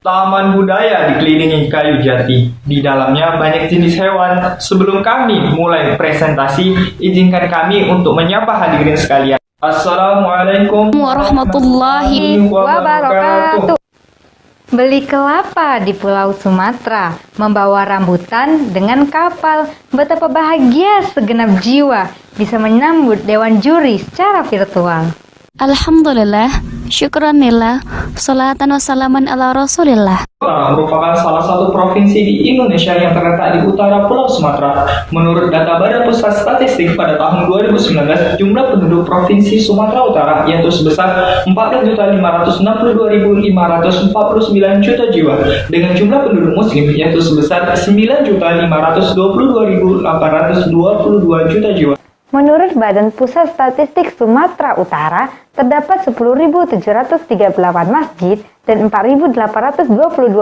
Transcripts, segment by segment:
Taman budaya dikelilingi kayu jati. Di dalamnya banyak jenis hewan. Sebelum kami mulai presentasi, izinkan kami untuk menyapa hadirin sekalian. Assalamualaikum warahmatullahi wabarakatuh. Beli kelapa di Pulau Sumatera, membawa rambutan dengan kapal. Betapa bahagia segenap jiwa bisa menyambut Dewan Juri secara virtual. Alhamdulillah, syukranillah, salatan wassalaman ala rasulillah. Merupakan salah satu provinsi di Indonesia yang terletak di utara Pulau Sumatera. Menurut data Badan Pusat Statistik pada tahun 2019, jumlah penduduk Provinsi Sumatera Utara yaitu sebesar 14.562.549 juta jiwa, dengan jumlah penduduk Muslim yaitu sebesar 9.522.822 juta jiwa. Menurut Badan Pusat Statistik Sumatera Utara, terdapat 10.738 masjid dan 4.822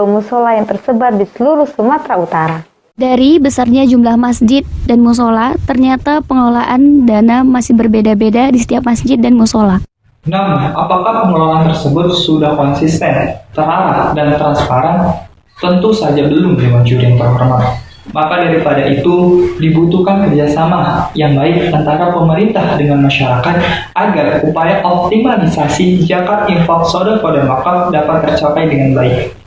musola yang tersebar di seluruh Sumatera Utara. Dari besarnya jumlah masjid dan musola, ternyata pengelolaan dana masih berbeda-beda di setiap masjid dan musola. Namun, apakah pengelolaan tersebut sudah konsisten, terarah, dan transparan? Tentu saja belum, Dewan Juri yang terhormat. Maka daripada itu, dibutuhkan kerjasama yang baik antara pemerintah dengan masyarakat agar upaya optimalisasi zakat, infak, sedekah, dan wakaf dapat tercapai dengan baik.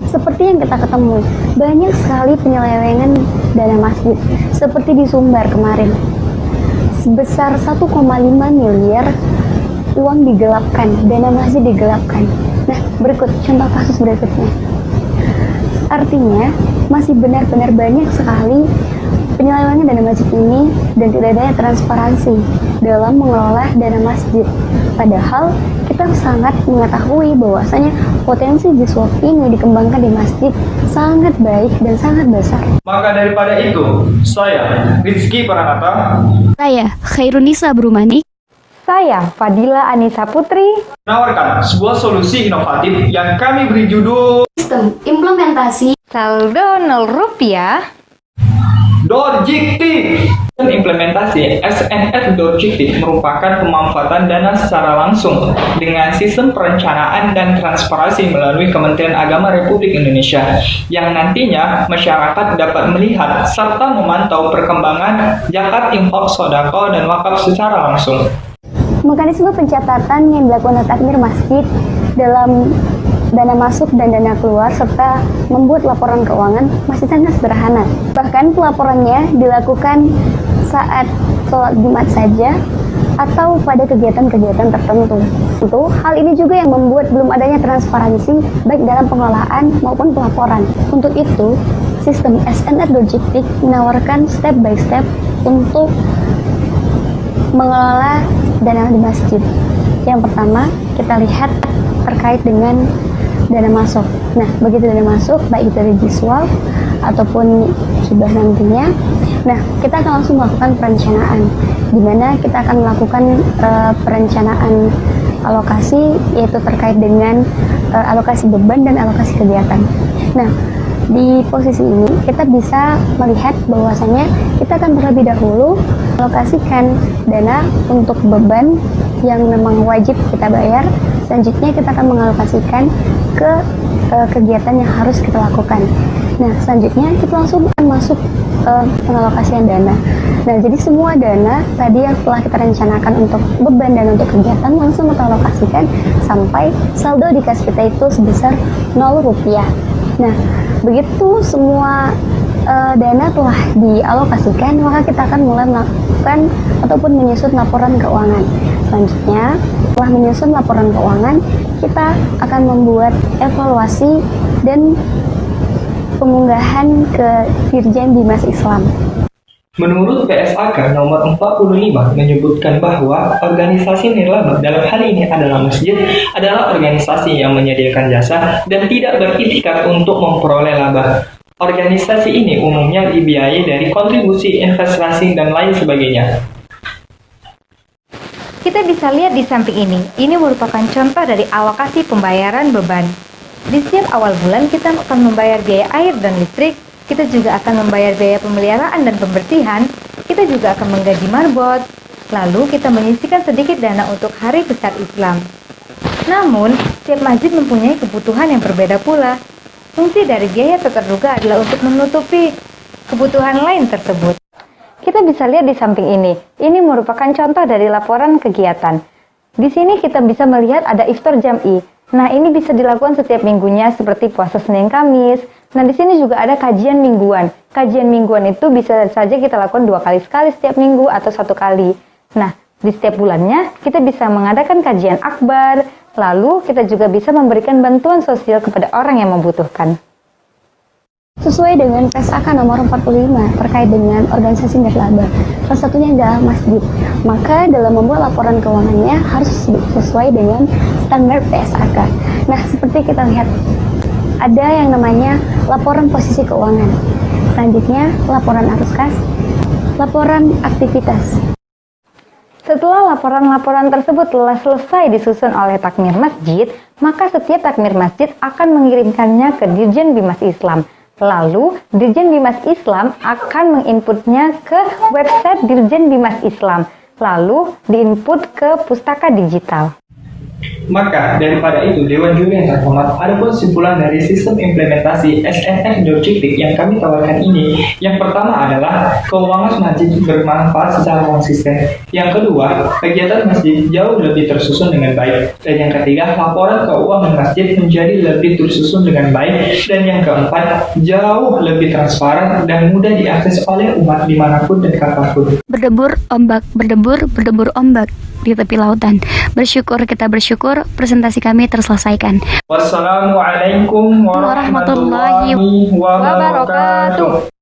Seperti yang kita ketahui, banyak sekali penyelewengan dana masjid, seperti di Sumbar kemarin. Sebesar 1,5 miliar uang digelapkan, dana masjid digelapkan. Nah, berikut contoh kasus berikutnya. Artinya, masih benar-benar banyak sekali penyelewengan dana masjid ini dan tidak adanya transparansi dalam mengelola dana masjid. Padahal kita sangat mengetahui bahwasanya potensi Jiswaf ini dikembangkan di masjid sangat baik dan sangat besar. Maka daripada itu, saya, Rizky Pranata, Saya, Khairunisa Brumani, Saya, Fadila Anissa Putri, menawarkan sebuah solusi inovatif yang kami beri judul Sistem implementasi saldo 0 rupiah, Dorjikti. Implementasi SNF Dorjikti merupakan pemanfaatan dana secara langsung dengan sistem perencanaan dan transparansi melalui Kementerian Agama Republik Indonesia, yang nantinya masyarakat dapat melihat serta memantau perkembangan zakat, infak, sedekah, dan wakaf secara langsung. mekanisme pencatatan yang dilakukan oleh takmir masjid dalam dana masuk dan dana keluar serta membuat laporan keuangan masih sangat sederhana. Bahkan pelaporannya dilakukan saat sholat Jumat saja atau pada kegiatan-kegiatan tertentu. Tentu hal ini juga yang membuat belum adanya transparansi baik dalam pengelolaan maupun pelaporan. Untuk itu, sistem SNR Logistik menawarkan step by step untuk mengelola dana di masjid. Yang pertama, kita lihat terkait dengan dana masuk. Nah, begitu dana masuk, baik itu dari Jiswaf ataupun hibah nantinya, nah, kita akan langsung melakukan perencanaan, di mana kita akan melakukan perencanaan alokasi, yaitu terkait dengan alokasi beban dan alokasi kegiatan. Nah, di posisi ini kita bisa melihat bahwasanya kita akan terlebih dahulu alokasikan dana untuk beban yang memang wajib kita bayar. Selanjutnya kita akan mengalokasikan ke kegiatan yang harus kita lakukan. Nah, selanjutnya kita langsung akan masuk pengalokasian dana. Nah, jadi semua dana tadi yang telah kita rencanakan untuk beban dan untuk kegiatan langsung kita alokasikan sampai saldo di kas kita itu sebesar 0 rupiah. Nah, begitu semua dana telah dialokasikan, maka kita akan mulai melakukan ataupun menyusun laporan keuangan. Selanjutnya, setelah menyusun laporan keuangan, kita akan membuat evaluasi dan pengunggahan ke Dirjen Bimas Islam. Menurut PSAK nomor 45 menyebutkan bahwa organisasi nirlaba dalam hal ini adalah masjid adalah organisasi yang menyediakan jasa dan tidak beriktikat untuk memperoleh laba. Organisasi ini umumnya dibiayai dari kontribusi, investasi, dan lain sebagainya. kita bisa lihat di samping ini merupakan contoh dari alokasi pembayaran beban. Di setiap awal bulan kita akan membayar biaya air dan listrik, kita juga akan membayar biaya pemeliharaan dan pembersihan, kita juga akan menggaji marbot, lalu kita menyisihkan sedikit dana untuk hari besar Islam. Namun, setiap masjid mempunyai kebutuhan yang berbeda pula. Fungsi dari biaya tak terduga adalah untuk menutupi kebutuhan lain tersebut. Kita bisa lihat di samping ini. Ini merupakan contoh dari laporan kegiatan. Di sini kita bisa melihat ada iftar jam'i. Nah, ini bisa dilakukan setiap minggunya seperti puasa Senin Kamis. Nah, di sini juga ada kajian mingguan. Kajian mingguan itu bisa saja kita lakukan 2 kali sekali setiap minggu atau 1 kali. Nah, di setiap bulannya kita bisa mengadakan kajian akbar. Lalu kita juga bisa memberikan bantuan sosial kepada orang yang membutuhkan. Sesuai dengan PSAK nomor 45 terkait dengan organisasi nirlaba, salah satunya adalah masjid. Maka dalam membuat laporan keuangannya harus sesuai dengan standar PSAK. Nah, seperti kita lihat, ada yang namanya laporan posisi keuangan. Selanjutnya, laporan arus kas, laporan aktivitas. Setelah laporan-laporan tersebut telah selesai disusun oleh takmir masjid, maka setiap takmir masjid akan mengirimkannya ke Dirjen Bimas Islam. Lalu, Dirjen Bimas Islam akan menginputnya ke website Dirjen Bimas Islam. Lalu, diinput ke pustaka digital. Maka, daripada itu, Dewan Juri yang terhormat, ada pun kesimpulan dari sistem implementasi SNF Dojiktik yang kami tawarkan ini. Yang pertama adalah, keuangan masjid bermanfaat secara konsisten. Yang kedua, kegiatan masjid jauh lebih tersusun dengan baik. Dan yang ketiga, laporan keuangan masjid menjadi lebih tersusun dengan baik. Dan yang keempat, jauh lebih transparan dan mudah diakses oleh umat dimanapun dan kapanpun. Berdebur ombak, berdebur ombak di tepi lautan. Bersyukur kita bersyukur, presentasi kami terselesaikan. Wassalamualaikum warahmatullahi wabarakatuh.